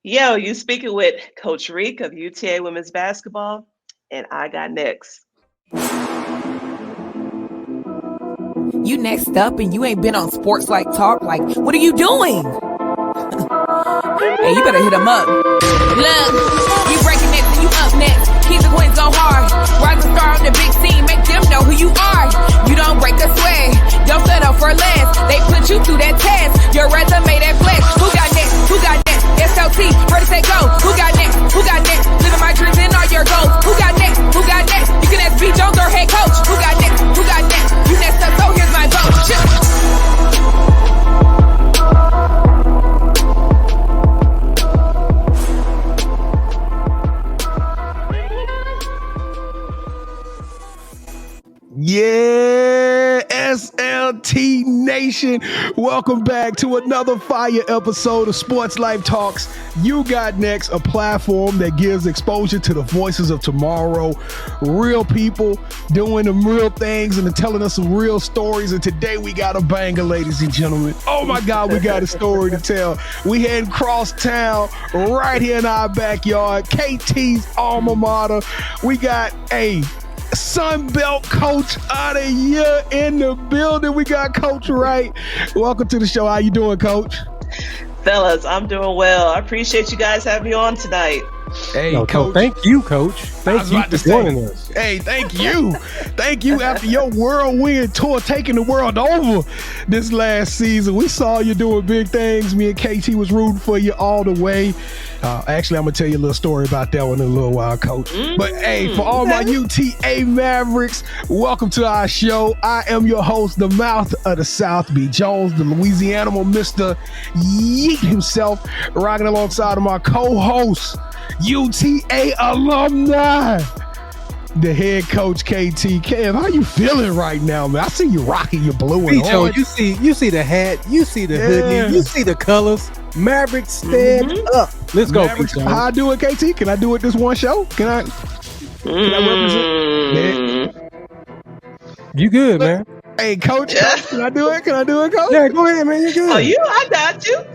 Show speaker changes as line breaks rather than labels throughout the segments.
Yo, you speaking with Coach Wright of UTA Women's Basketball, and I got next.
You next up and you ain't been on SportsLifeTalk. Like, what are you doing? Hey, you better hit him up. Look, you breaking it, so you up next. Keep the wins go hard. Rise and star on the big scene, make them know who you are. You don't break a sweat, don't settle for less. They put you through that test, your resume that flex. Who got next? Who got next? SLT, ready, say go. Who got next? Who got next? Living my dreams and all your goals. Who got next? Who got next? You can ask B. Jones or head coach. Who got next? Who got next? You next up, so here's my vote.
Yeah, SLT Nation, welcome back to another fire episode of Sports Life Talks. You Got Next, a platform that gives exposure to the voices of tomorrow, real people doing them real things and telling us some real stories. And today we got a banger, ladies and gentlemen. Oh my God, we got a story to tell. We heading cross town right here in our backyard, KT's alma mater. We got a Sun Belt Coach of the Year in the building. We got Coach Wright. Welcome to the show. How you doing, Coach?
Fellas, I'm doing well. I appreciate you guys having me on tonight.
Hey, Coach.
Thank you, Coach. Thank you for joining us.
Hey, thank you. Thank you after your whirlwind tour taking the world over this last season. We saw you doing big things. Me and KT was rooting for you all the way. Actually, I'm going to tell you a little story about that one in a little while, Coach. But hey, for all my UTA Mavericks, welcome to our show. I am your host, the mouth of the South, B. Jones, the Louisiana Mr. Yeet himself, rocking alongside of my co-host, UTA alumni, the head coach, KT. Kev, how you feeling right now, man? I see you rocking your blue and orange.
You see the hat, you see the hoodie, you see the colors. Mavericks stand up. Let's go, Mavericks.
How I do it, KT? Can I do it this one show? Can I represent?
You good, man.
Hey, Coach, can I do it? Can I do it, Coach?
Yeah, go ahead, man. You good.
I got you.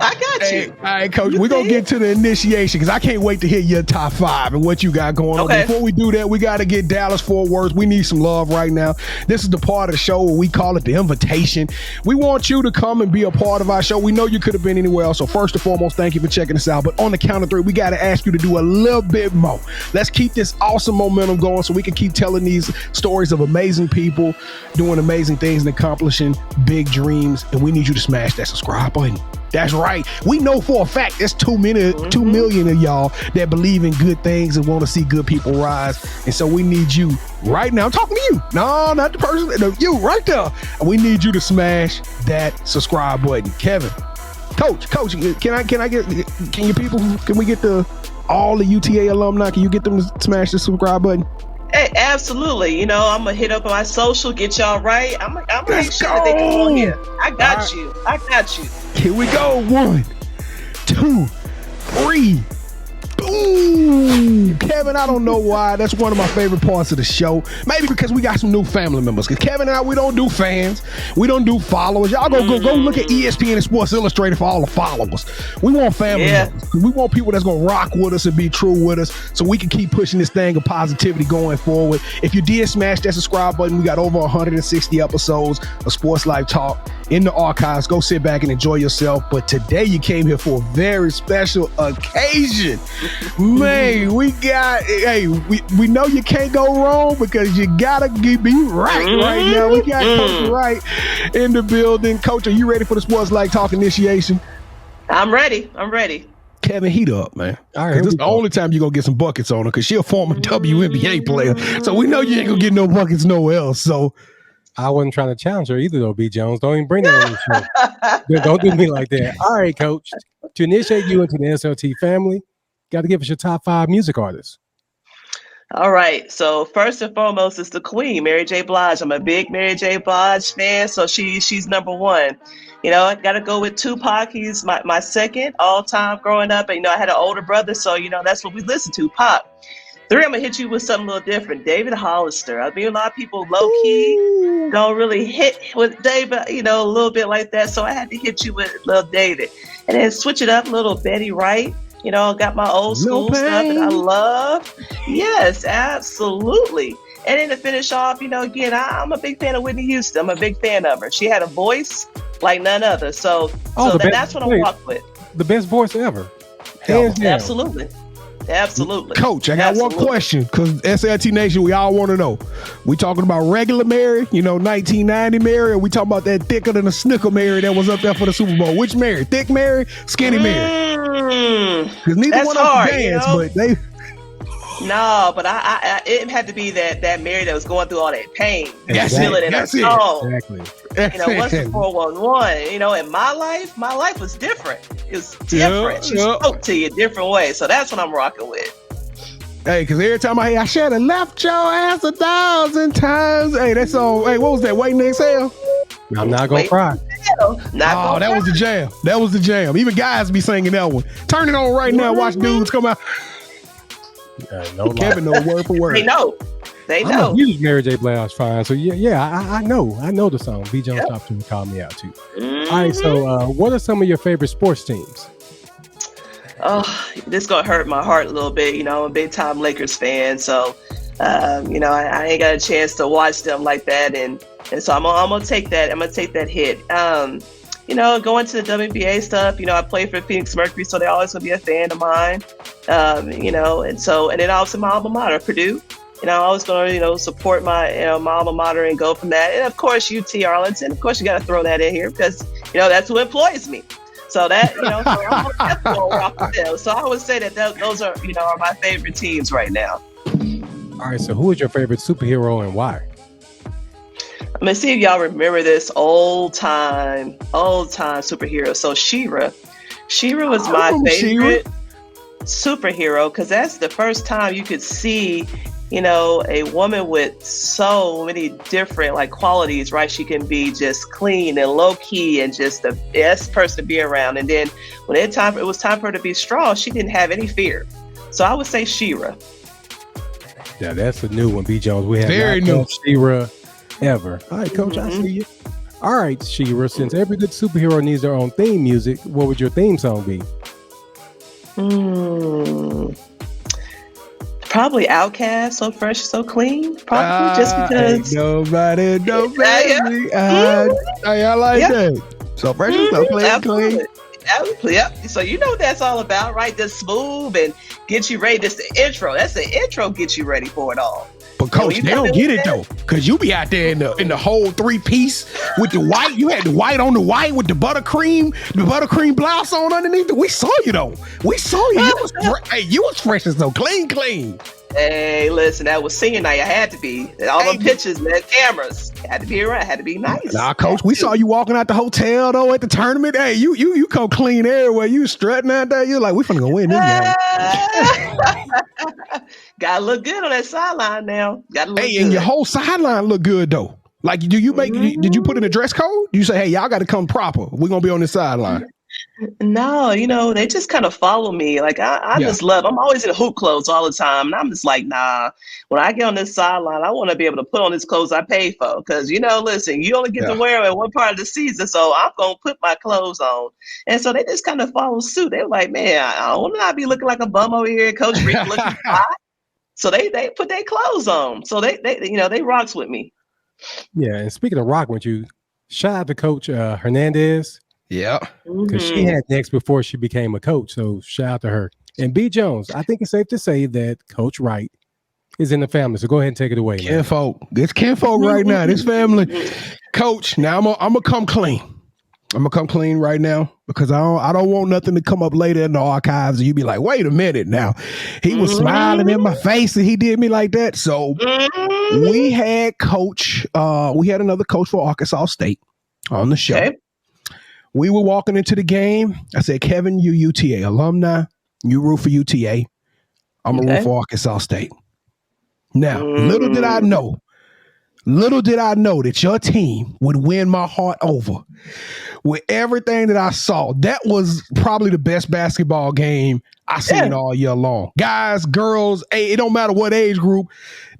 Hey, all right, Coach, we're going to get to the initiation because I can't wait to hear your top five and what you got going on. Before we do that, we got to get Dallas Fort Worth. We need some love right now. This is the part of the show where we call it the invitation. We want you to come and be a part of our show. We know you could have been anywhere else. So first and foremost, thank you for checking us out. But on the count of three, we got to ask you to do a little bit more. Let's keep this awesome momentum going so we can keep telling these stories of amazing people doing amazing things and accomplishing big dreams. And we need you to smash that subscribe button. That's right. We know for a fact there's 2 million of y'all that believe in good things and want to see good people rise. And so we need you right now. I'm talking to you. No, not the person. No, you right there. And we need you to smash that subscribe button. Kevin, Coach, can we get all the UTA alumni? Can you get them to smash the subscribe button?
Hey, absolutely. I'm gonna hit up my social, get y'all right. I'm gonna make sure that they come on here. I got you.
Here we go. 1, 2, 3. Boom! Kevin, I don't know why. That's one of my favorite parts of the show. Maybe because we got some new family members. Because Kevin and I, we don't do fans. We don't do followers. Y'all go look at ESPN and Sports Illustrated for all the followers. We want family members. We want people that's going to rock with us and be true with us so we can keep pushing this thing of positivity going forward. If you did smash that subscribe button, we got over 160 episodes of Sports Life Talk in the archives. Go sit back and enjoy yourself. But today you came here for a very special occasion. Man, we know you can't go wrong because you gotta be right right now. We got Coach Wright in the building. Coach, are you ready for the Sports Life Talk initiation?
I'm ready.
Kevin, heat up, man. All right, this is the only time you're gonna get some buckets on her because she's a former WNBA player. So we know you ain't gonna get no buckets nowhere else. So
I wasn't trying to challenge her either, though, B. Jones. Don't even bring that on the show. Don't do me like that. All right, Coach. To initiate you into the SLT family, got to give us your top 5 music artists.
All right. So first and foremost is the Queen, Mary J. Blige. I'm a big Mary J. Blige fan, so she's number one. I got to go with Tupac. He's my second all time growing up. And, I had an older brother, so, that's what we listened to, Pop. 3, I'm going to hit you with something a little different. David Hollister. I mean, a lot of people low-key don't really hit with David, a little bit like that. So I had to hit you with little David. And then switch it up a little, Betty Wright. You know, got my old school stuff that I love. Yes, absolutely. And then to finish off, you know, again, I'm a big fan of Whitney Houston. I'm a big fan of her. She had a voice like none other. So that's what I'm walking with.
The best voice ever. Hands down.
Absolutely. Absolutely.
Coach, I got one question because SLT Nation, we all want to know. We talking about regular Mary, you know, 1990 Mary, or we talking about that thicker than a snicker Mary that was up there for the Super Bowl? Which Mary? Thick Mary? Skinny Mary? Because neither one of them dance, but they...
No, but I it had to be that Mary that was going through all that pain.
That's
feel it in her tone.
Exactly.
You know, what's the 411? You know, in my life was different. It was different. She spoke to you a different way. So that's what I'm rocking with.
Hey, because every time I hear, I should have left your ass 1,000 times. Hey, that song, hey, what was that? Wait and Exhale?
I'm not going to cry.
That was the jam. That was the jam. Even guys be singing that one. Turn it on right now. Watch dudes come out.
No
Kevin know word for word.
They know.
I'm a huge Mary J. Blige fan, so I know the song. B. Jones Top 2 called me out too. All right, so what are some of your favorite sports teams?
Oh, this gonna hurt my heart a little bit. You know, I'm a big time Lakers fan, so you know, I ain't got a chance to watch them like that, and so I'm gonna take that. I'm gonna take that hit. You know, going to the WBA stuff, you know, I played for Phoenix Mercury, so they're always going to be a fan of mine. You know, and then also my alma mater, Purdue. You know, I'm always going to, you know, support my alma mater and go from that. And of course, UT Arlington. Of course, you got to throw that in here because, you know, that's who employs me. So that, you know, so I'm definitely going to rock with them. So I would say that those are, you know, are my favorite teams right now.
All right, so who is your favorite superhero and why?
I'm gonna see if y'all remember this old time superhero. So She-Ra was my favorite superhero because that's the first time you could see, you know, a woman with so many different like qualities, right? She can be just clean and low key and just the best person to be around. And then when it was time for her to be strong, she didn't have any fear. So I would say She-Ra.
Yeah, that's a new one, B. Jones. We have
very new
She-Ra ever. All right, Coach, I see you. All right, She-Ra, since every good superhero needs their own theme music, what would your theme song be?
Probably Outkast, So Fresh, So Clean. Probably just because
nobody don't me. I like that. So fresh and so clean.
Absolutely. Yep. So you know what that's all about, right? Just smooth and get you ready. That's the intro. That's the intro. Get you ready for it all.
But Coach, they don't get it though, because you be out there in the whole 3-piece with the white. You had the white on the white with the buttercream blouse on underneath. We saw you though. We saw you. You was fresh as so clean.
Hey, listen, that was senior night. I had to be. All them pictures, man, cameras. Had to be around. Had to be nice.
Nah, Coach, we saw you walking out the hotel though at the tournament. Hey, you come clean everywhere. You strutting out there. You're like, we finna go win this game.
Gotta look good on that sideline now. Gotta look good.
And your whole sideline look good though. Like, did you put in a dress code? You say, hey, y'all got to come proper. We're gonna be on this sideline.
No, you know, they just kind of follow me. Like I just love, I'm always in hoop clothes all the time. And I'm just like, nah, when I get on this sideline, I want to be able to put on these clothes I pay for. Because, you know, listen, you only get to wear them in one part of the season. So I'm going to put my clothes on. And so they just kind of follow suit. They're like, man, I don't want to not be looking like a bum over here. Coach Rick looking fly. So they put their clothes on. So they you know, they rocks with me.
Yeah. And speaking of rock with you, shout out to Coach Hernandez.
Yeah.
Because she had next before she became a coach. So shout out to her. And B. Jones, I think it's safe to say that Coach Wright is in the family. So go ahead and take it away, man.
Kinfolk. It's kinfolk right now. This family. Coach, now I'm gonna come clean. I'm gonna come clean right now because I don't want nothing to come up later in the archives and you be like, wait a minute now. He was smiling in my face and he did me like that. So we had another coach for Arkansas State on the show. Okay. We were walking into the game. I said, Kevin, you UTA alumni. You root for UTA. I'm going to root for Arkansas State. Now, little did I know that your team would win my heart over with everything that I saw, that was probably the best basketball game I seen all year long. Guys, girls, it don't matter what age group.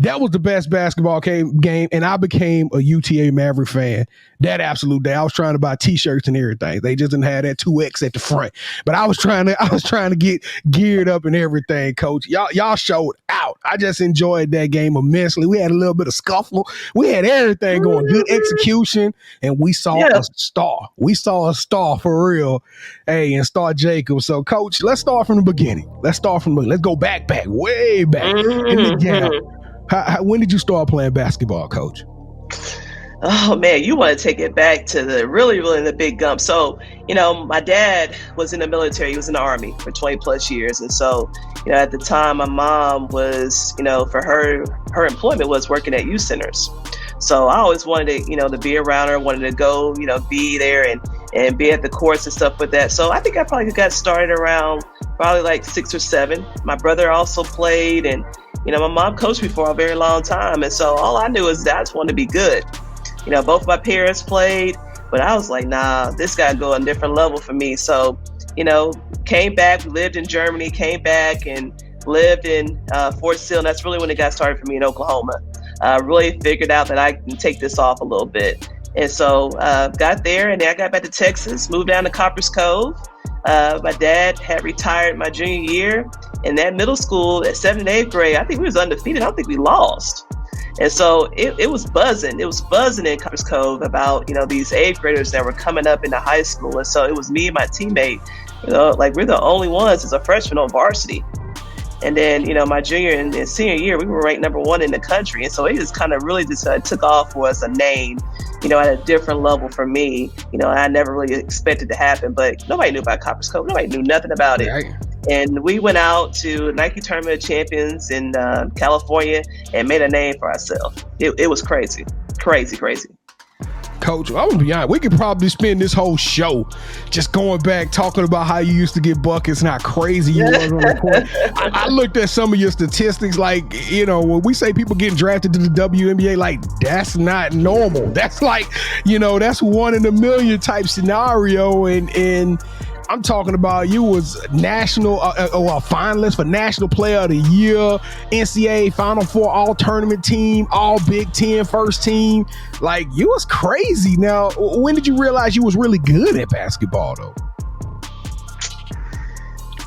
That was the best basketball game, and I became a UTA Maverick fan that absolute day. I was trying to buy T-shirts and everything. They just didn't have that 2X at the front, but I was trying to get geared up and everything. Coach, y'all showed out. I just enjoyed that game immensely. We had a little bit of scuffle. We had everything going, good execution, and we saw a star. We saw a star for real. Hey, and Star Jacob. So, Coach, let's start from the beginning. Let's go back, way back in the gap. When did you start playing basketball, Coach?
Oh man, you want to take it back to the really the big gump. So, my dad was in the military. He was in the Army for 20 plus years. And so, at the time, my mom was, for her employment was working at youth centers. So I always wanted to, to be around her, wanted to go, be there and be at the courts and stuff with that. So I think I probably got started around probably like 6 or 7. My brother also played, and my mom coached me for a very long time. And so all I knew is that I just wanted to be good. Both my parents played, but I was like, nah, this got to go a different level for me. So, came back, lived in Germany, came back and lived in Fort Sill. And that's really when it got started for me in Oklahoma. Really figured out that I can take this off a little bit. And so got there, and then I got back to Texas, moved down to Copper's Cove. My dad had retired my junior year. In that middle school, at 7th and 8th grade, I think we was undefeated. I don't think we lost. And so it was buzzing. It was buzzing in Copper's Cove about, these 8th graders that were coming up into high school. And so it was me and my teammate, like we're the only ones as a freshman on varsity. And then, my junior and senior year, we were ranked number 1 in the country. And so it just kind of really just took off for us a name, at a different level for me. I never really expected to happen, but nobody knew about Copper's Cove. Nobody knew nothing about it. Right. And we went out to Nike Tournament of Champions in California and made a name for ourselves. It was crazy.
Coach, I'm gonna be honest, we could probably spend this whole show just going back talking about how you used to get buckets and how crazy you was on the court. I looked at some of your statistics, like, when we say people getting drafted to the WNBA, like, that's not normal. That's like, that's 1 in a million type scenario. And I'm talking about you was national or a finalist for National Player of the Year, NCAA Final Four All-Tournament team, All Big Ten first team. Like, you was crazy. Now, when did you realize you was really good at basketball, though?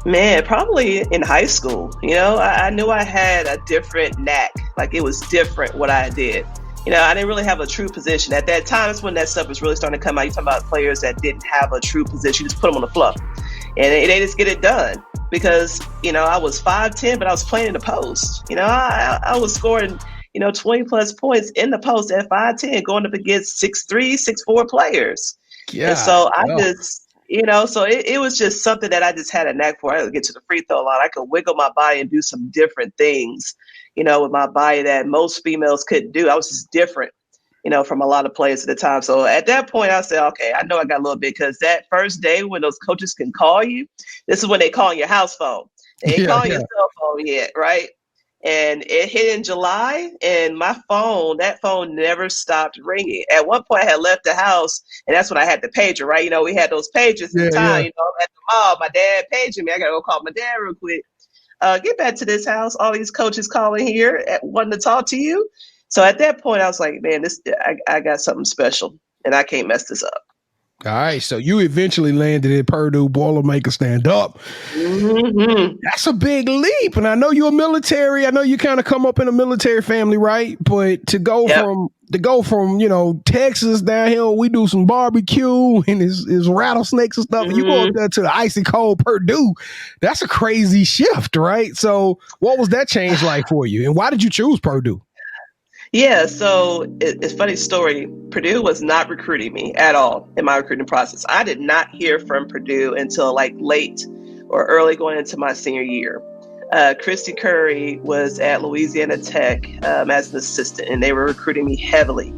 Man, probably in high school. I knew I had a different knack. Like, it was different what I did. I didn't really have a true position. At that time, that's when that stuff was really starting to come out. You're talking about players that didn't have a true position. You just put them on the floor. And they just get it done. Because, I was 5'10", but I was playing in the post. I was scoring, 20 plus points in the post at 5'10", going up against 6'3", 6'4" players. Yeah, and so I just, so it was just something that I just had a knack for. I could get to the free throw line. I could wiggle my body and do some different things, with my body that most females couldn't do. I was just different, from a lot of players at the time. So at that point, I said, okay, I know I got a little bit, because that first day when those coaches can call you, this is when they call your house phone. They ain't calling your cell phone yet, right? And it hit in July, and that phone never stopped ringing. At one point, I had left the house, and that's when I had the pager, right? We had those pagers at the time, at the mall. My dad paging me. I got to go call my dad real quick. Get back to this house. All these coaches calling here wanting to talk to you. So at that point, I was like, man, I got something special, and I can't mess this up.
All right, so you eventually landed at Purdue, Boilermaker stand up. Mm-hmm. That's a big leap, and I know you're military. I know you kind of come up in a military family, right? But to go from Texas down here, we do some barbecue and it's rattlesnakes and stuff. Mm-hmm. And you go up there to the icy cold Purdue. That's a crazy shift, right? So, what was that change like for you, and why did you choose Purdue?
Yeah, so it's a funny story. Purdue was not recruiting me at all in my recruiting process. I did not hear from Purdue until like late or early going into my senior year. Christy Curry was at Louisiana Tech as an assistant, and they were recruiting me heavily.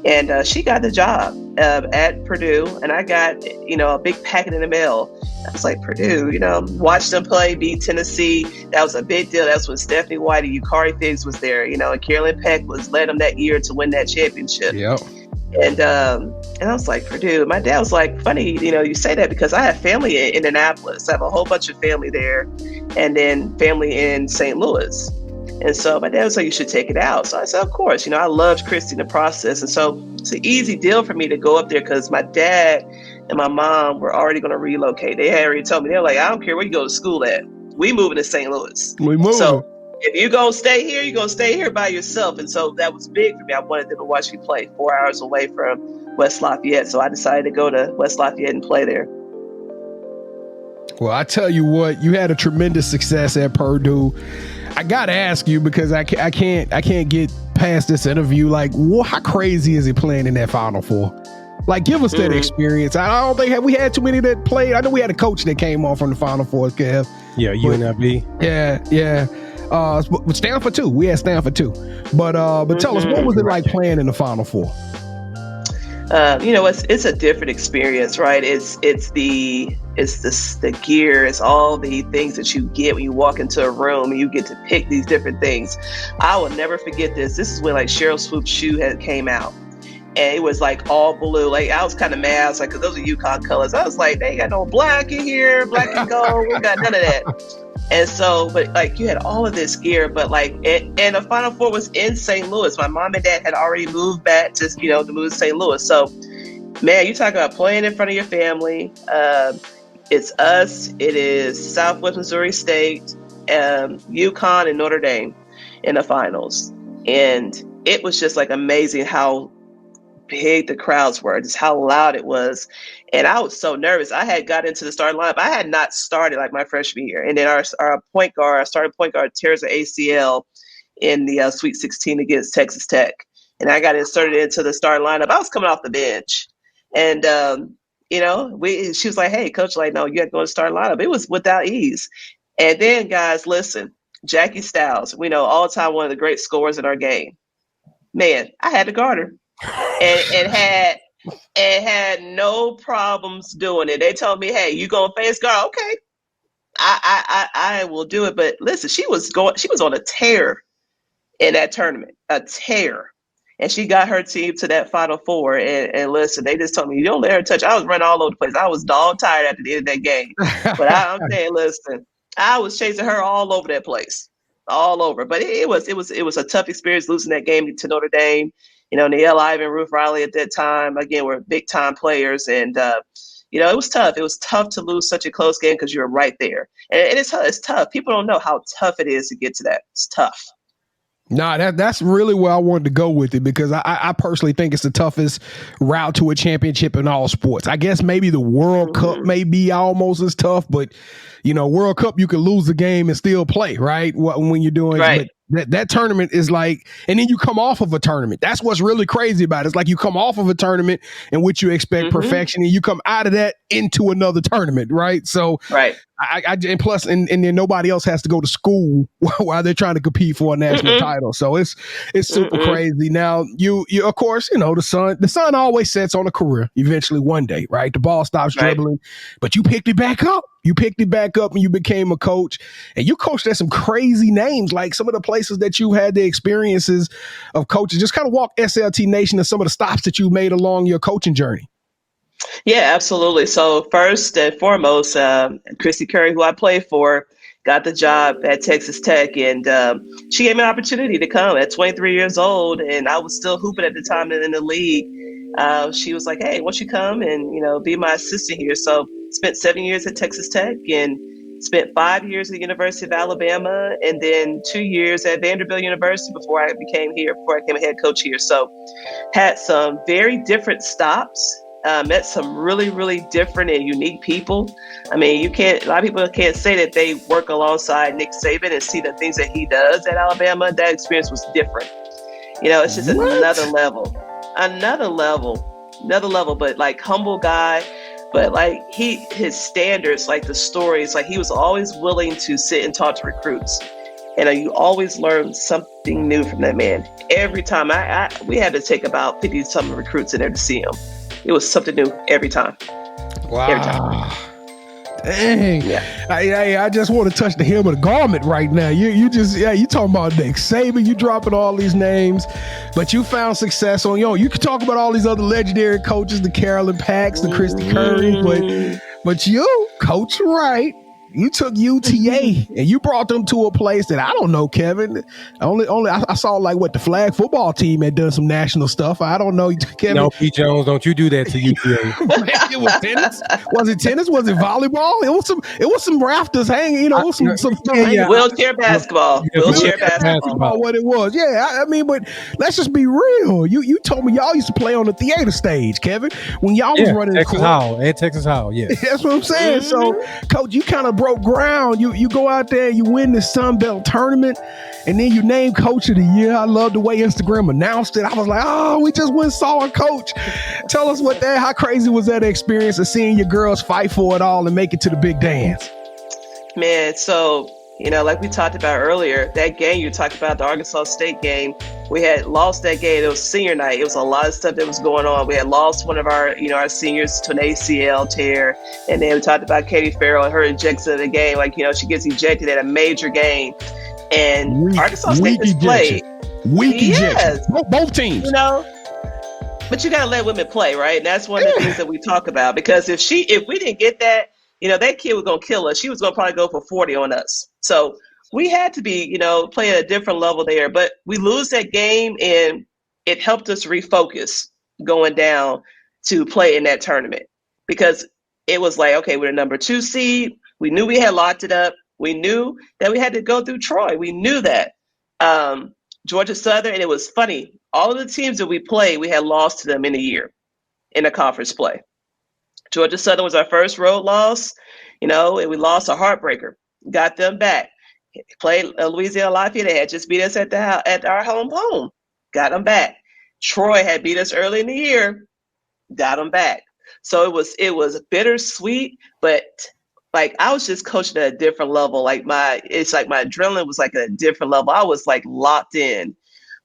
And she got the job at Purdue, and I got, a big packet in the mail. I was like, Purdue, watched them play, beat Tennessee. That was a big deal. That's when Stephanie White and 𝐤𝐤𝐿 was there, and Carolyn Peck was led them that year to win that championship. Yep. And I was like, Purdue. My dad was like, funny, you say that because I have family in Indianapolis. I have a whole bunch of family there, and then family in St. Louis. And so my dad was like, you should take it out. So I said, of course. I loved Christy in the process. And so it's an easy deal for me to go up there because my dad and my mom were already going to relocate. They had already told me, they were like, I don't care where you go to school at. We moving to St. Louis.
We moving.
So if you're going to stay here, you're going to stay here by yourself. And so that was big for me. I wanted them to watch me play 4 hours away from West Lafayette. So I decided to go to West Lafayette and play there.
Well, I tell you what, you had a tremendous success at Purdue. I got to ask you because I can't get past this interview. Like, how crazy is it playing in that Final Four? Like, give us that experience. I don't think we had too many that played. I know we had a coach that came on from the Final Four, Kev.
Yeah, UNLV.
Yeah. Stanford too. We had Stanford too. But tell us, what was it like playing in the Final Four?
It's a different experience, right? It's the gear, it's all the things that you get when you walk into a room and you get to pick these different things. I will never forget this. This is when like Sheryl Swoop's shoe came out. And it was like all blue. Like I was kind of mad. I was like, cause those are UConn colors. I was like, they ain't got no black in here, black and gold. We got none of that. And so, but like you had all of this gear, but like, and the Final Four was in St. Louis. My mom and dad had already moved back to move to St. Louis. So, man, you talk about playing in front of your family. It's us. It is Southwest Missouri State, UConn, and Notre Dame in the finals. And it was just like amazing how big the crowds were, just how loud it was. And I was so nervous. I had got into the starting lineup. I had not started like my freshman year. And then our starting point guard tears an ACL in the Sweet 16 against Texas Tech. And I got inserted into the starting lineup. I was coming off the bench. And, she was like, hey, coach, like, no, you have to go to the starting lineup. It was without ease. And then, guys, listen, Jackie Stiles, we know all the time one of the great scorers in our game. Man, I had to guard her. And had no problems doing it. They told me, hey, you gonna face guard? Okay. I will do it. But listen, she was on a tear in that tournament. A tear. And she got her team to that Final Four. And listen, they just told me, you don't let her touch. I was running all over the place. I was dog tired after the end of that game. But I'm saying, listen, I was chasing her all over that place. All over. But it was a tough experience losing that game to Notre Dame. Neil Ivan, Ruth Riley at that time, again, were big time players. And, it was tough. It was tough to lose such a close game because you were right there. And it's tough. People don't know how tough it is to get to that. It's tough.
Nah, that's really where I wanted to go with it because I personally think it's the toughest route to a championship in all sports. I guess maybe the World Cup may be almost as tough, but World Cup, you can lose the game and still play, right? When you're doing
right.
That tournament is like, and then you come off of a tournament. That's what's really crazy about it. It's like you come off of a tournament in which you expect perfection, and you come out of that into another tournament, right? So,
right.
And plus, and then nobody else has to go to school while they're trying to compete for a national title. So it's super crazy. Now, you of course, the sun always sets on a career eventually one day, right? The ball stops dribbling, but you picked it back up. You picked it back up and you became a coach, and you coached at some crazy names, like some of the places that you had the experiences of coaches. Just kind of walk SLT Nation to some of the stops that you made along your coaching journey.
Yeah, absolutely. So first and foremost, Christy Curry, who I played for, got the job at Texas Tech, and she gave me an opportunity to come at 23 years old, and I was still hooping at the time in the league. She was like, hey, why don't you come and, be my assistant here? So spent 7 years at Texas Tech and spent 5 years at the University of Alabama and then 2 years at Vanderbilt University before I became a head coach here. So had some very different stops. Met some really, really different and unique people. I mean, a lot of people can't say that they work alongside Nick Saban and see the things that he does at Alabama. That experience was different. It's just another level, but like humble guy, but like his standards, like the stories, like he was always willing to sit and talk to recruits. And you always learn something new from that man. Every time we had to take about 50-something recruits in there to see him. It was something new every time.
Wow.
Every time.
Dang.
Yeah.
I just want to touch the hem of the garment right now. You talking about 𝐥𝐤𝐤𝐿, you dropping all these names, but you found success on your own. You can talk about all these other legendary coaches, the Carolyn Packs, the Christy Curry, but you, Coach Wright, you took UTA and you brought them to a place that I don't know, Kevin. I saw like what the flag football team had done some national stuff. I don't know, Kevin.
No, P. Jones, don't you do that to UTA.
It was tennis. Was it tennis? Was it volleyball? It was some rafters hanging. You know, some
wheelchair basketball. Wheelchair basketball.
What it was? Yeah, I mean, but let's just be real. You told me y'all used to play on the theater stage, Kevin, when y'all was running
Texas Hall at Texas Hall. Yeah,
that's what I'm saying. So, Coach, you kind of broke ground. You go out there, you win the Sun Belt tournament, and then you name Coach of the Year. I love the way Instagram announced it. I was like, oh, we just went and saw a coach. Tell us how crazy was that experience of seeing your girls fight for it all and make it to the big dance?
Man, so, like we talked about earlier, that game you talked about, the Arkansas State game, we had lost that game. It was senior night. It was a lot of stuff that was going on. We had lost one of our seniors to an ACL tear. And then we talked about Katie Farrell and her ejection of the game. Like, she gets ejected at a major game. And Arkansas State just played.
Ejection. Both teams.
But you got to let women play, right? And that's one of the things that we talk about. Because if we didn't get that, that kid was going to kill us. She was going to probably go for 40 on us. So we had to be, play at a different level there. But we lose that game, and it helped us refocus going down to play in that tournament. Because it was like, okay, we're the number 2 seed. We knew we had locked it up. We knew that we had to go through Troy. We knew that. Georgia Southern, and it was funny. All of the teams that we played, we had lost to them in a year in a conference play. Georgia Southern was our first road loss, and we lost a heartbreaker. Got them back. Played Louisiana Lafayette. They had just beat us at our home. Got them back. Troy had beat us early in the year. Got them back. So it was bittersweet, but like I was just coaching at a different level. Like my adrenaline was like at a different level. I was like locked in.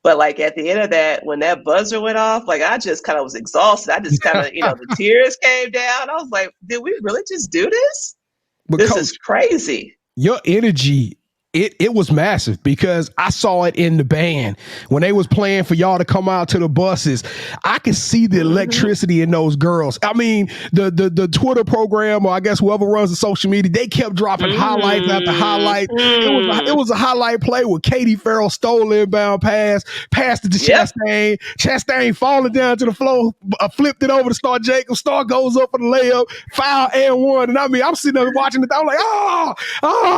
But like at the end of that, when that buzzer went off, like I just kind of was exhausted. I just kind of, the tears came down. I was like, did we really just do this? This is crazy.
Your energy, it was massive because I saw it in the band when they was playing for y'all to come out to the buses. I could see the electricity in those girls. I mean, the Twitter program, or I guess whoever runs the social media, they kept dropping highlights after highlight. It was a highlight play where Katie Farrell stole inbound passed it to Chastain. Chastain falling down to the floor, flipped it over to Star Jacobs. Star goes up for the layup, foul and one. And I mean, I'm sitting there watching it. I'm like, oh,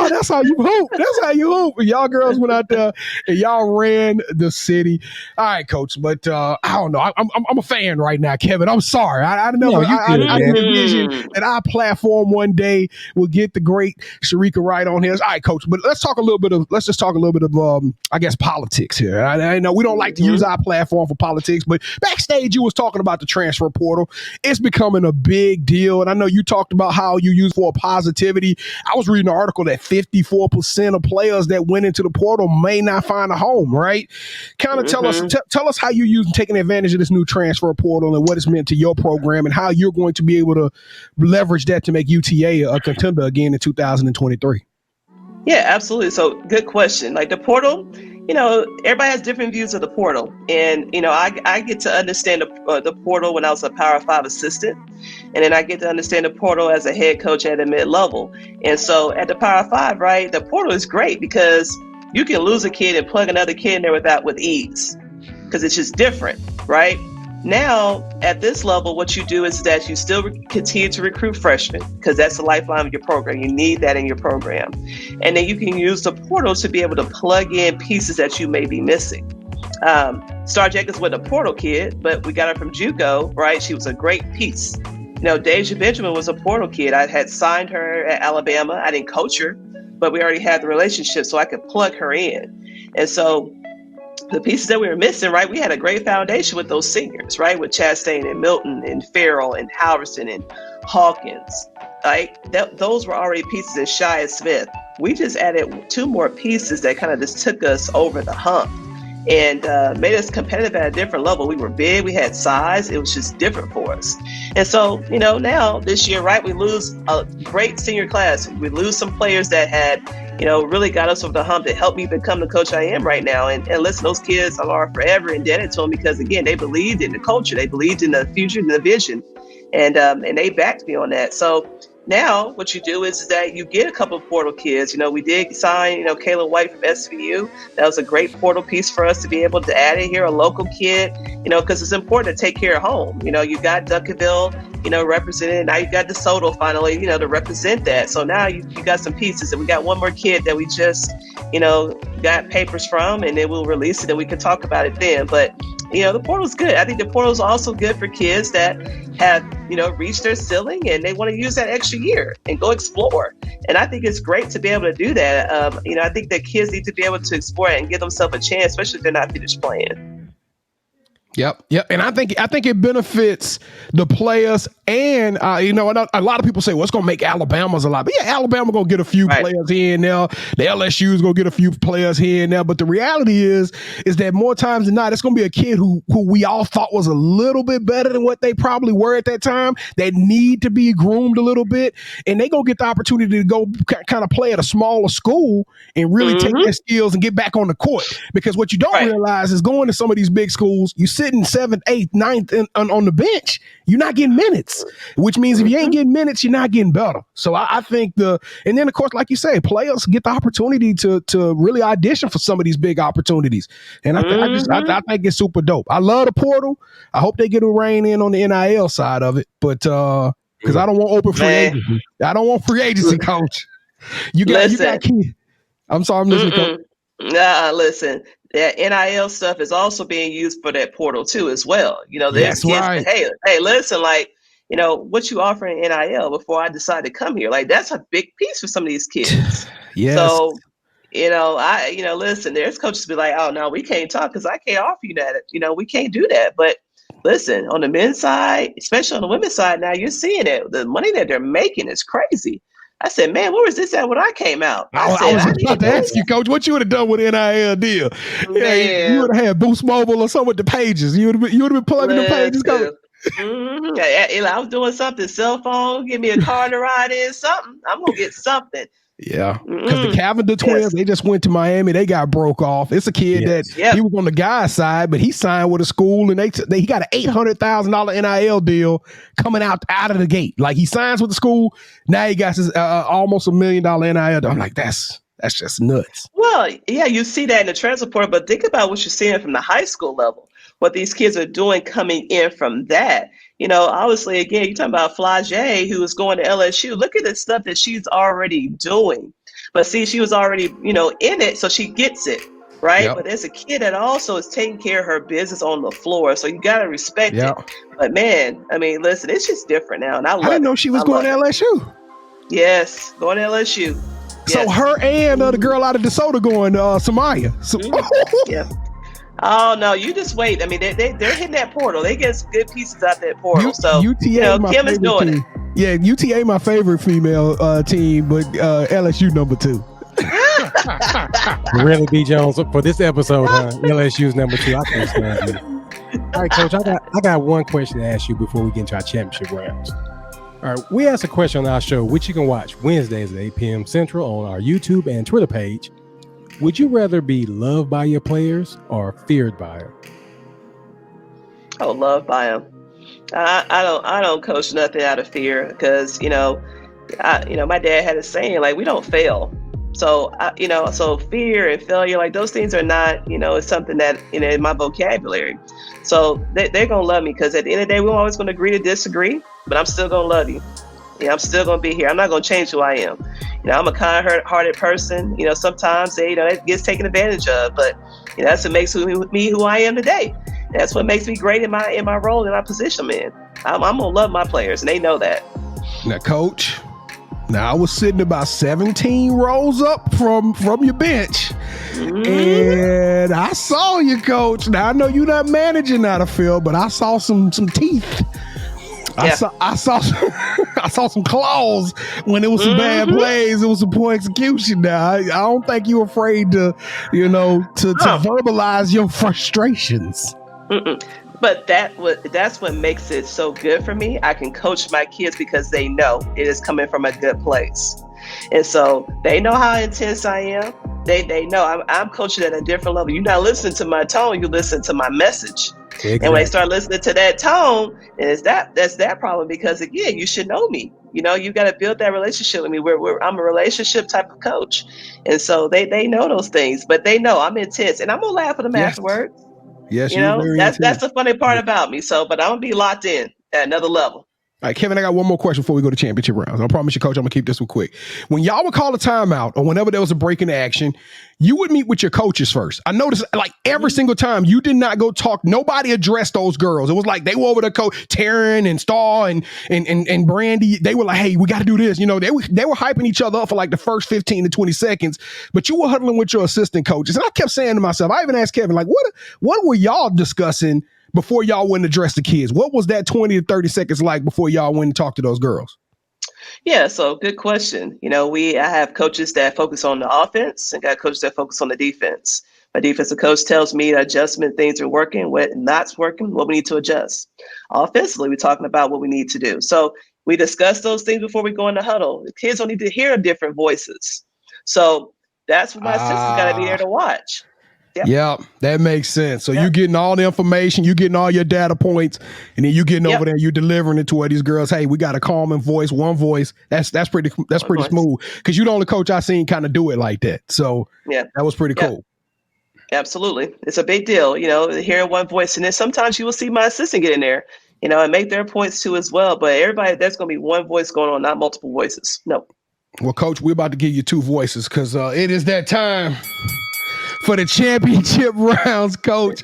that's how you hoop. That's how you hoop. Y'all girls went out there and y'all ran the city. All right, Coach, but I don't know. I'm a fan right now, Kevin. I'm sorry. I don't know. I envision that our platform one day will get the great Shereka Wright on here. All right, Coach, but let's just talk a little bit of I guess politics here. I know we don't like to use our platform for politics, but backstage you was talking about the transfer portal. It's becoming a big deal, and I know you talked about how you use for positivity. I was reading an article that 54% of players that went into the portal may not find a home, right? Kind of tell us how you use taking advantage of this new transfer portal and what it's meant to your program and how you're going to be able to leverage that to make UTA a contender again in 2023.
Yeah, absolutely. So good question. Like the portal, everybody has different views of the portal. And, I get to understand the portal when I was a Power 5 assistant. And then I get to understand the portal as a head coach at a mid-level. And so at the Power 5, right, the portal is great because you can lose a kid and plug another kid in there with ease because it's just different, right? Now, at this level, what you do is that you still continue to recruit freshmen because that's the lifeline of your program. You need that in your program. And then you can use the portal to be able to plug in pieces that you may be missing. Star Jacobs was a portal kid, but we got her from JUCO, right? She was a great piece. Deja Benjamin was a portal kid. I had signed her at Alabama. I didn't coach her, but we already had the relationship, so I could plug her in. And so the pieces that we were missing, right? We had a great foundation with those seniors, right? With Chastain and Milton and Farrell and Halverson and Hawkins, right? Those were already pieces in Shia Smith. We just added 2 more pieces that kind of just took us over the hump. and made us competitive at a different level. We were big, we had size, it was just different for us. And so, now this year, right, we lose a great senior class. We lose some players that had, really got us over the hump that helped me become the coach I am right now. And listen, those kids are forever indebted to them because, again, they believed in the culture, they believed in the future, and the vision, and they backed me on that. So now what you do is that you get a couple of portal kids. We did sign, 𝐜𝐤𝐤 Wright from SVU. That was a great portal piece for us to be able to add in here, a local kid, because it's important to take care of home. You got Duncanville, represented. Now you got DeSoto finally, to represent that. So now you got some pieces, and we got one more kid that we just, got papers from, and then we'll release it and we can talk about it then. But the portal's good. I think the portal's also good for kids that have, reached their ceiling and they want to use that extra year and go explore. And I think it's great to be able to do that. I think that kids need to be able to explore it and give themselves a chance, especially if they're not finished playing.
Yep. And I think it benefits the players, and a lot of people say, well, it's gonna make Alabama's a lot. But yeah, Alabama gonna get a few players here and there. The LSU is gonna get a few players here and there. But the reality is that more times than not, it's gonna be a kid who we all thought was a little bit better than what they probably were at that time, that need to be groomed a little bit, and they gonna get the opportunity to go kind of play at a smaller school and really take their skills and get back on the court. Because what you don't realize is, going to some of these big schools, you sitting 7th, 8th, 9th on the bench, you're not getting minutes, which means if you ain't getting minutes, you're not getting better. So I think and then of course, like you say, players get the opportunity to really audition for some of these big opportunities. And I think it's super dope. I love the portal. I hope they get a rein in on the NIL side of it, but because I don't want open free agency. I don't want free agency, coach. You got kids. I'm sorry, I'm listening, coach.
Listen, that NIL stuff is also being used for that portal too, as well. There's kids that, hey, listen, what you offering NIL before I decide to come here? Like, that's a big piece for some of these kids.
Yes.
So, listen, there's coaches be like, oh no, we can't talk because I can't offer you that. We can't do that. But listen, on the men's side, especially on the women's side, now you're seeing it. The money that they're making is crazy. I said, man, where was this at when I came out? I was just about to
ask you, Coach, what you would have done with the NIL deal? Yeah, you would have had Boost Mobile or something with the pages. You would have been plugging the pages, Coach.
I was doing something, cell phone, give me a car to ride in, something. I'm going to get something.
Yeah, because the Cavender twins, they just went to Miami. They got broke off. It's a kid that he was on the guy's side, but he signed with a school, and he got an $800,000 NIL deal coming out of the gate. Like, he signs with the school, now he got his almost $1 million NIL deal. I'm like, that's just nuts.
Well, yeah, you see that in the transfer portal, but think about what you're seeing from the high school level. What these kids are doing coming in from that. Obviously, again, you're talking about Flage, who is going to LSU. Look at the stuff that she's already doing. But see, she was already, in it, so she gets it, right? Yep. But there's a kid that also is taking care of her business on the floor, so you got to respect it. But man, I mean, listen, it's just different now, and I didn't know
she was going to LSU.
Yes, going to LSU.
So her and the girl out of DeSoto going to Samaya.
Yeah. Oh no! You just wait. I mean, they're hitting that portal. They get some good pieces out that portal. So Kim is doing it.
Yeah, UTA my favorite female team, but LSU number 2.
Really, B. Jones, for this episode, LSU's number 2. I can't stand it. All right, Coach. I got one question to ask you before we get into our championship rounds. All right, we asked a question on our show, which you can watch Wednesdays at 8 p.m. Central on our YouTube and Twitter page. Would you rather be loved by your players or feared by them?
Oh, loved by them. I don't coach nothing out of fear because my dad had a saying, like, we don't fail. So so fear and failure, like, those things are not it's something that in my vocabulary. So they're gonna love me because at the end of the day, we're always gonna agree to disagree, but I'm still gonna love you. I'm still gonna be here. I'm not gonna change who I am. I'm a kind-hearted person. Sometimes it gets taken advantage of, but that's what makes me who I am today. That's what makes me great in my role, in my position, man. I'm gonna love my players, and they know that.
Now, Coach, I was sitting about 17 rows up from your bench, and I saw you, Coach. Now I know you're not managing out of field, but I saw some teeth. I saw I saw some claws when it was some bad plays. It was some poor execution. Now I don't think you're afraid to, to verbalize your frustrations.
But that's what makes it so good for me. I can coach my kids because they know it is coming from a good place. And so they know how intense I am. They know I'm coaching at a different level. You're not listening to my tone, you listen to my message. Exactly. And when they start listening to that tone, that's that problem, because again, you should know me. You got to build that relationship with me. I'm a relationship type of coach. And so they know those things, but they know I'm intense, and I'm going to laugh at them afterwards.
Yes,
that's the funny part about me. So, but I'm going to be locked in at another level.
All right, Kevin, I got one more question before we go to championship rounds. I promise you, Coach, I'm going to keep this one quick. When y'all would call a timeout or whenever there was a break in action, you would meet with your coaches first. I noticed like every single time you did not go talk. Nobody addressed those girls. It was like they were over to coach Taryn and Star and Brandy. They were like, hey, we got to do this. They were hyping each other up for like the first 15 to 20 seconds, but you were huddling with your assistant coaches. And I kept saying to myself, I even asked Kevin, like, what were y'all discussing before y'all went and address the kids? What was that 20 to 30 seconds like before y'all went and talked to those girls?
Yeah, so good question. I have coaches that focus on the offense and got coaches that focus on the defense. My defensive coach tells me the adjustment, things are working, what not's working, what we need to adjust. Offensively, we're talking about what we need to do. So we discuss those things before we go in the huddle. The kids don't need to hear different voices. So that's what my assistant's got to be there to watch. Yep.
Yeah, that makes sense. So you're getting all the information, you're getting all your data points, and then you're getting over there, you're delivering it to where these girls, hey, we got a calming voice, one voice. That's pretty smooth. Because you're the only coach I've seen kind of do it like that. So that was pretty cool.
Absolutely. It's a big deal, hearing one voice. And then sometimes you will see my assistant get in there, and make their points too as well. But everybody, there's going to be one voice going on, not multiple voices. No.
Well, Coach, we're about to give you two voices because it is that time for the championship rounds, Coach.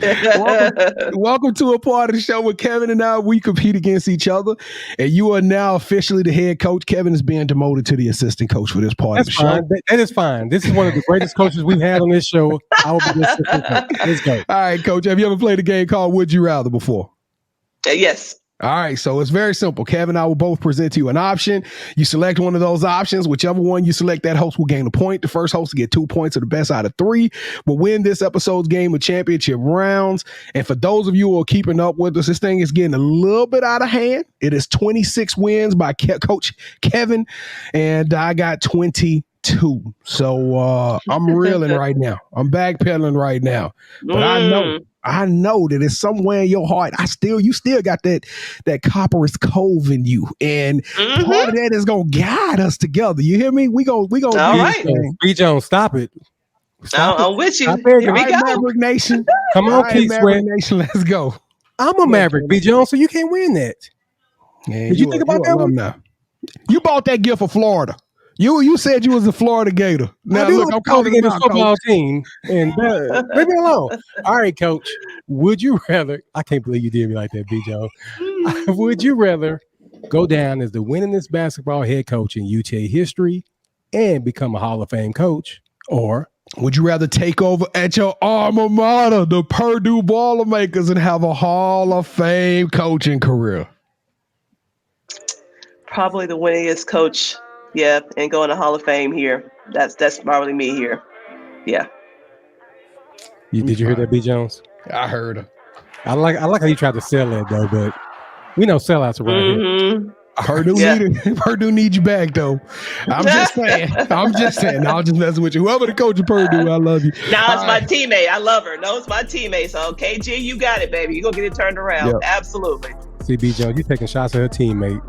Welcome to a part of the show where Kevin and I, we compete against each other. And you are now officially the head coach. Kevin is being demoted to the assistant coach for this part of the show.
That is fine. This is one of the greatest coaches we've had on this show. I will be the assistant coach. Let's go.
All right, Coach. Have you ever played a game called Would You Rather before?
Yes.
All right, so it's very simple. Kevin and I will both present to you an option. You select one of those options. Whichever one you select, that host will gain a point. The first host will get 2 points, or the best out of 3 will win this episode's game of championship rounds. And for those of you who are keeping up with us, this thing is getting a little bit out of hand. It is 26 wins by Coach Kevin, and I got 22. So I'm reeling right now. I'm backpedaling right now. But I know that it's somewhere in your heart. You still got that copper's cove in you, and part of that is gonna guide us together. You hear me? We gonna. All
right,
B. Jones, stop it.
I'm with you.
Here we go, Maverick Nation.
Come on, Keith
Maverick Nation. Let's go.
I'm a Maverick, B. Jones, so you can't win that.
Yeah,
Did you think about that one?
Now. You bought that gift for Florida. You said you was a Florida Gator. Now look, I'm calling
the football team, and leave me alone. All right, Coach. Would you rather? I can't believe you did me like that, B. Joe. Would you rather go down as the winningest basketball head coach in UTA history and become a Hall of Fame coach, or would you rather take over at your alma mater, the Purdue Boilermakers, and have a Hall of Fame coaching career?
Probably the winningest coach. Yeah, and going to Hall of Fame here. That's probably me here. Yeah.
Did you hear that, B. Jones?
I heard her.
I like how you tried to sell it though, but we know sellouts around here.
Purdue needs you back though. I'm just saying. I'll just mess with you. Whoever the coach of Purdue, I love you.
Nah, it's my teammate. I love her. No, it's my teammate. So KG, you got it, baby. You're gonna get it turned around. Yep. Absolutely.
See, B. Jones, you taking shots at her teammate.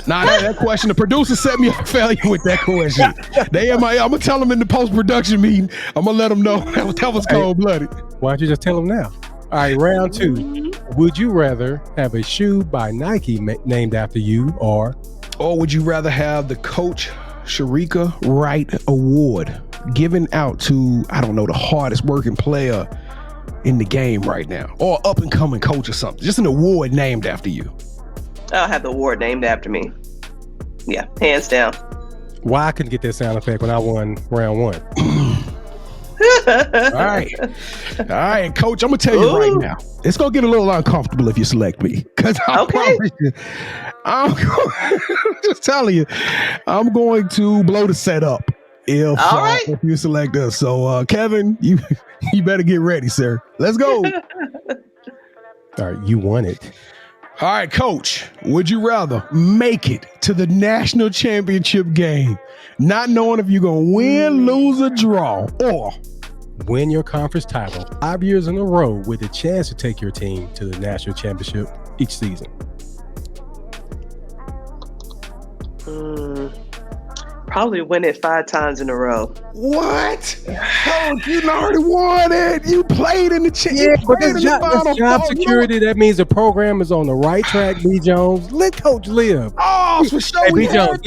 That question. The producer set me up failure with that question. I'm gonna tell them in the post-production meeting. I'm gonna let them know that was cold-blooded.
Why don't you just tell them now? All right, round 2. Would you rather have a shoe by Nike named after you, or
would you rather have the Coach Shereka Wright Award given out to, I don't know, the hardest working player in the game right now, or up and coming coach or something? Just an award named after you.
I'll have the award named after me. Yeah, hands down.
Why I couldn't get that sound effect when I won round 1?
right, Coach. I'm gonna tell you right now. It's gonna get a little uncomfortable if you select me, because I promise you, just telling you, I'm going to blow the setup if you select us. So, Kevin, you better get ready, sir. Let's go.
All right, you won it.
All right, Coach, would you rather make it to the national championship game, not knowing if you're going to win, lose, or draw, or
win your conference title 5 years in a row with a chance to take your team to the national championship each season?
Probably win it 5 times in a row.
What? Coach, you already won it. You played in the championship.
Yeah, but that's job security. That means the program is on the right track, B. Jones. Let Coach live.
Oh, for sure.
Hey, B. Jones.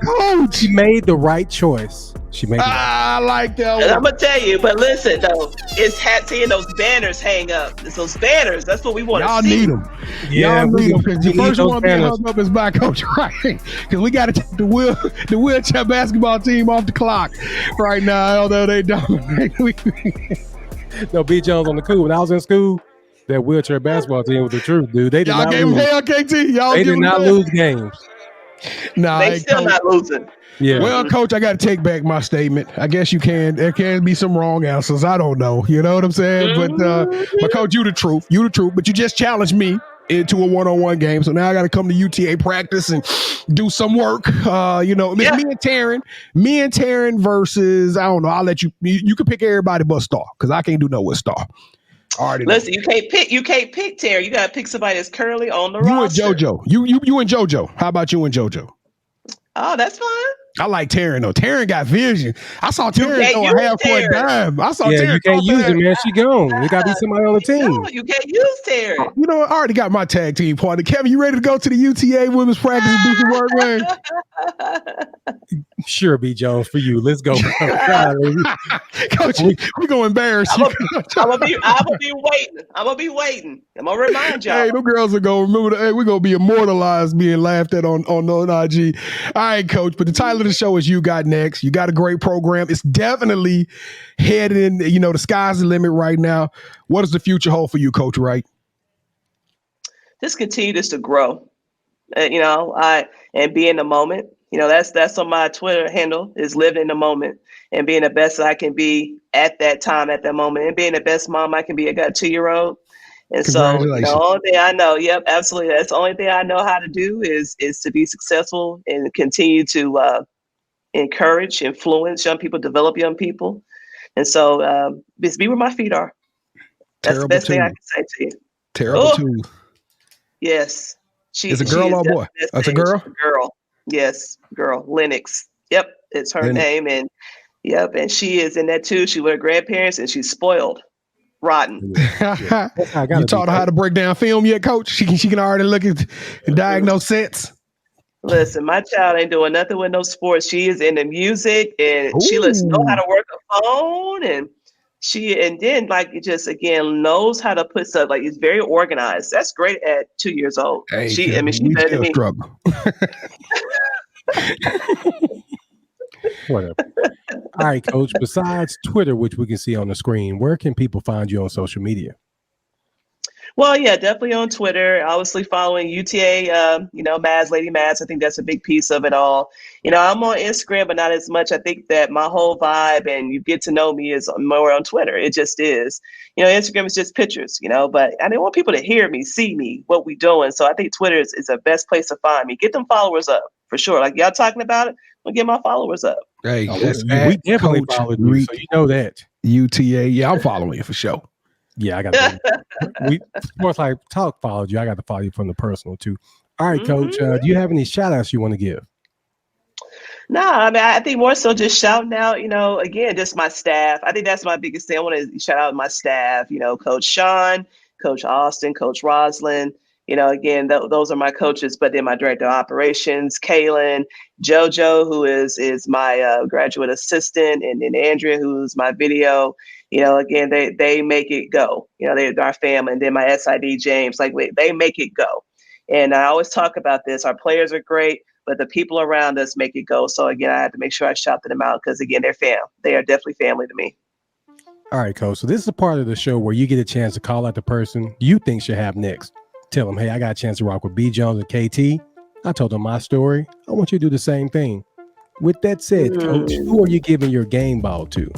Coach. She made the right choice.
I like that one.
I'm going to tell you, but listen, though, it's seeing those banners hang up. It's those banners. That's what we want to see.
Y'all need them.
Yeah,
y'all need them, because the first one being hung up is by Coach Wright, because we got to take the wheelchair basketball team off the clock right now, although they don't.
No, B. Jones on the cool. When I was in school, that wheelchair basketball team was the truth, dude. They did
y'all
not
gave
lose.
them hell, KT.
They did not lose games.
Nah,
they still not losing.
Yeah.
Well, Coach, I got to take back my statement. I guess you can. There can be some wrong answers. I don't know. You know what I'm saying? But Coach, you the truth. You the truth. But you just challenged me into a one-on-one game. So now I got to come to UTA practice and do some work. Me and Taryn versus, I don't know. I'll let you. You can pick everybody but Star, because I can't do no with Star.
Listen, you can't pick Terry. You gotta pick somebody that's currently on the roster.
You and JoJo. You and JoJo. How about you and JoJo?
Oh, that's fine.
I like Taryn though. Taryn got vision. I saw Taryn throw a half-court dime. Taryn.
You can't use it, man. She gone. You gotta be somebody on the team.
No, you can't use Taryn.
You know what? I already got my tag team partner. Kevin, you ready to go to the UTA women's practice and do some work, man?
Sure, B. Jones, for you. Let's go.
Coach, we're gonna embarrass you.
I'm gonna be waiting. I'm gonna remind y'all.
Hey, them girls are gonna remember. Hey, we're gonna be immortalized being laughed at on IG. All right, Coach. But the title of the show is You Got Next. You got a great program. It's definitely headed in. The sky's the limit right now. What does the future hold for you, Coach Wright?
Just continue to grow. And be in the moment. That's on my Twitter handle, is living in the moment and being the best I can be at that time, at that moment, and being the best mom I can be. I got a 2-year-old. And so the only thing I know, absolutely. That's the only thing I know how to do is to be successful and continue to encourage, influence young people, develop young people. And so just be where my feet are. That's the best thing I can say to you.
Terrible too.
Yes.
Is a girl or boy? That's a girl?
Girl. Yes, girl. Lennox. Yep, it's her name. And she is in that too. She with her grandparents, and she's spoiled. Rotten.
Yeah. You taught her how to break down film yet, Coach? She can already look at and diagnose sets.
Listen, my child ain't doing nothing with no sports. She is into music, and she knows how to work a phone, and knows how to put stuff, is very organized. That's great at 2 years old.
Hey,
she's better than me.
Struggle.
Whatever. All right, Coach. Besides Twitter, which we can see on the screen, where can people find you on social media?
Well, yeah, definitely on Twitter. Obviously following UTA, Mavs, Lady Mavs. I think that's a big piece of it all. I'm on Instagram, but not as much. I think that my whole vibe and you get to know me is more on Twitter. It just is. Instagram is just pictures, but I didn't want people to hear me, see me, what we doing. So I think Twitter is the best place to find me. Get them followers up for sure. Like y'all talking about it, I'll get my followers up.
Hey,
we definitely followed you, so you know that.
UTA, yeah, I'm following you for sure.
Yeah, I got to. SportsLifeTalk followed you. I got to follow you from the personal too. All right, Coach. Do you have any shout outs you want to give?
No, I think more so just shouting out, again, just my staff. I think that's my biggest thing. I want to shout out my staff, Coach Sean, Coach Austin, Coach Roslyn. Again, those are my coaches, but then my director of operations, Kaylin, JoJo, who is my graduate assistant, and then Andrea, who's my video. Again, they make it go. They're our family. And then my SID, James, they make it go. And I always talk about this. Our players are great, but the people around us make it go. So again, I have to make sure I shout them out because again, they're fam. They are definitely family to me.
All right, Coach. So this is a part of the show where you get a chance to call out the person you think should have next. Tell them, hey, I got a chance to rock with B. Jones and KT. I told them my story. I want you to do the same thing. With that said, Coach, who are you giving your game ball to?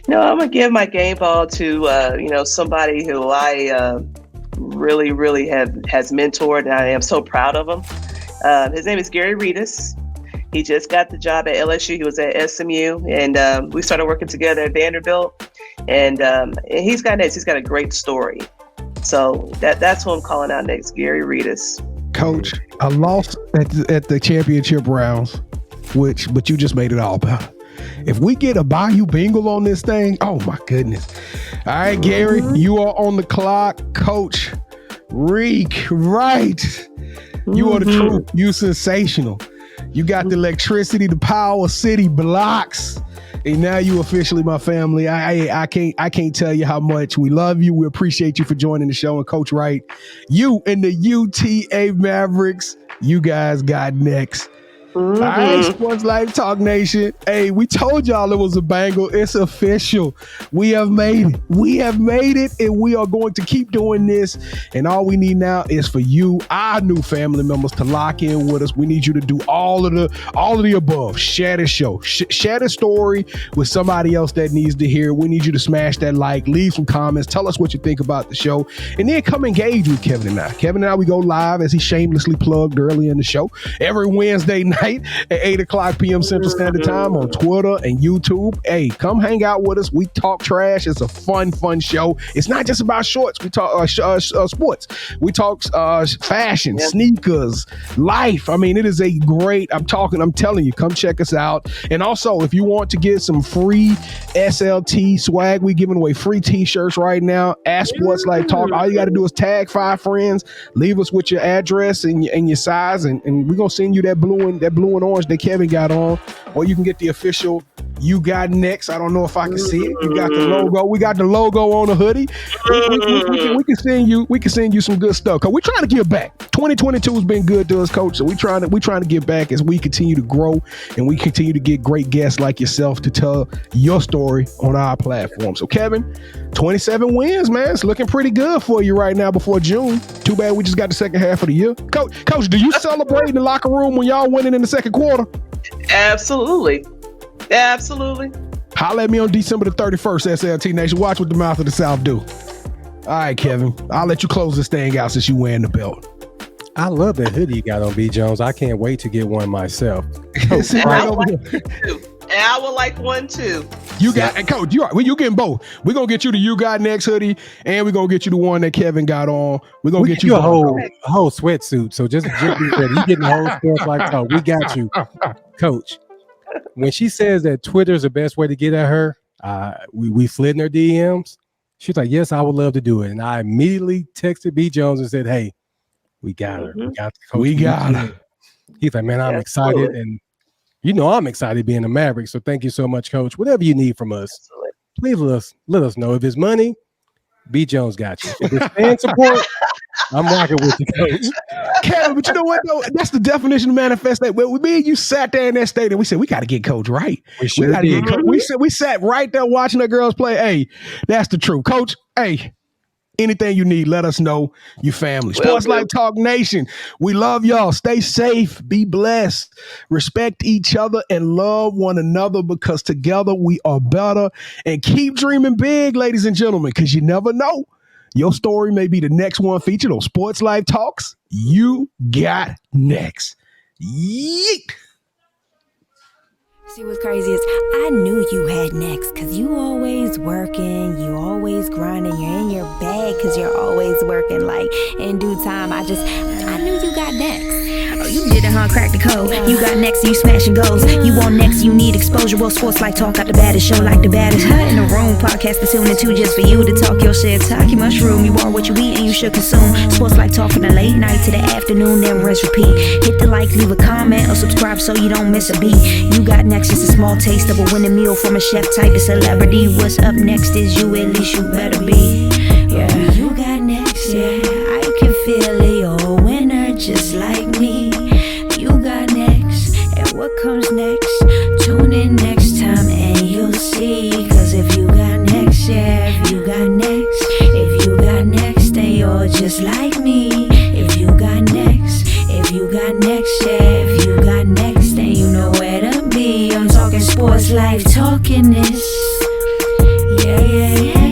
No, I'm gonna give my game ball to somebody who I really has mentored, and I am so proud of him. His name is Gary Reedus. He just got the job at LSU. He was at SMU, and we started working together at Vanderbilt. And he's got a great story. So that's who I'm calling out next, Gary Reedus.
Coach, I lost at the championship rounds, but you just made it all better. If we get a Bayou Bengal on this thing, oh my goodness. All right, Gary, you are on the clock. Coach Shereka Wright, you are the truth. You sensational. You got the electricity, the power, city blocks, and now you officially my family. I can't tell you how much we love you. We appreciate you for joining the show. And Coach Wright, you and the UTA Mavericks, you guys got next. All right, Sports Life Talk Nation. Hey, we told y'all it was a bangle. It's official. We have made it. We have made it, and we are going to keep doing this. And all we need now is for you, our new family members, to lock in with us. We need you to do all of the above. Share the show. Share the story with somebody else that needs to hear. We need you to smash that like, leave some comments, tell us what you think about the show, and then come engage with Kevin and I. Kevin and I, we go live, as he shamelessly plugged early in the show, every Wednesday night at 8 o'clock p.m. Central Standard Time on Twitter and YouTube. Hey, come hang out with us. We talk trash. It's a fun show. It's not just about shorts. We talk sports. We talk fashion, sneakers, life. I mean, it is a great, I'm telling you, come check us out. And also, if you want to get some free SLT swag, we're giving away free t-shirts right now at SportsLifeTalk. All you got to do is tag 5 friends, leave us with your address and your size, and we're going to send you that blue and orange that Kevin got on, or you can get the official You Got Next. I don't know if I can see it. You got the logo. We got the logo on the hoodie. We can send you some good stuff, because we're trying to give back. 2022 has been good to us, Coach. So we're trying to give back as we continue to grow, and we continue to get great guests like yourself to tell your story on our platform. So Kevin, 27 wins, man. It's looking pretty good for you right now before June. Too bad we just got the second half of the year. Coach, do you celebrate in the locker room when y'all winning in the second quarter?
Absolutely.
Holla at me on December the 31st, SLT Nation. Watch what the mouth of the South do. All right, Kevin, I'll let you close this thing out since you wearing the belt.
I love that hoodie you got on, B. Jones. I can't wait to get one myself.
Right over here. And I would like one too.
You got, and Coach, you getting both. We're gonna get you the You Got Next hoodie, and we're gonna get you the one that Kevin got on. We're gonna get you
a whole sweatsuit. So just be ready. You getting the whole Sports Life Talk. We got you, Coach. When she says that Twitter is the best way to get at her, we slid in her DMs. She's like, yes, I would love to do it. And I immediately texted B. Jones and said, hey, we got her. We got her. He's like, man, I'm excited. And I'm excited being a Maverick. So thank you so much, Coach. Whatever you need from us, please let us know. If it's money, B. Jones got you. If it's fan support, I'm rocking with you, Coach.
Kevin, but you know what, though? That's the definition of manifest. That me and you sat there in that stadium. We said, we got to get Coach Wright. We sat right there watching the girls play. Hey, that's the truth. Coach, hey, anything you need, let us know. You family. Sports Life Talk Nation. We love y'all. Stay safe. Be blessed. Respect each other and love one another, because together we are better. And keep dreaming big, ladies and gentlemen, because you never know. Your story may be the next one featured on Sports Life Talks. You Got Next. Yeet.
See, what's crazy is I knew you had next, because you always working, you always grinding, you're in your bag because you're always working. Like, in due time, I knew you got next. Oh, you did it, huh? Crack the code. You got next, you smashing goals. You want next, you need exposure. Well, Sports Life Talk got the baddest show, like the baddest in the room. Podcast to tune into just for you to talk your shit. Talk your mushroom. You are what you eat and you should consume. Sports Life Talk from the late night to the afternoon, then rest repeat. Hit the like, leave a comment, or subscribe so you don't miss a beat. You got next, just a small taste of a winning meal from a chef type of celebrity. What's up next is you, at least you better be. Yeah, you got next, yeah. I can feel it, you're a winner just like me. You got next, and what comes next? Tune in next time and you'll see. Cause if you got just like me. If you got next, if you got next, yeah. If you got next, then you know where to be. I'm talking sports life, talking this. Yeah, yeah, yeah.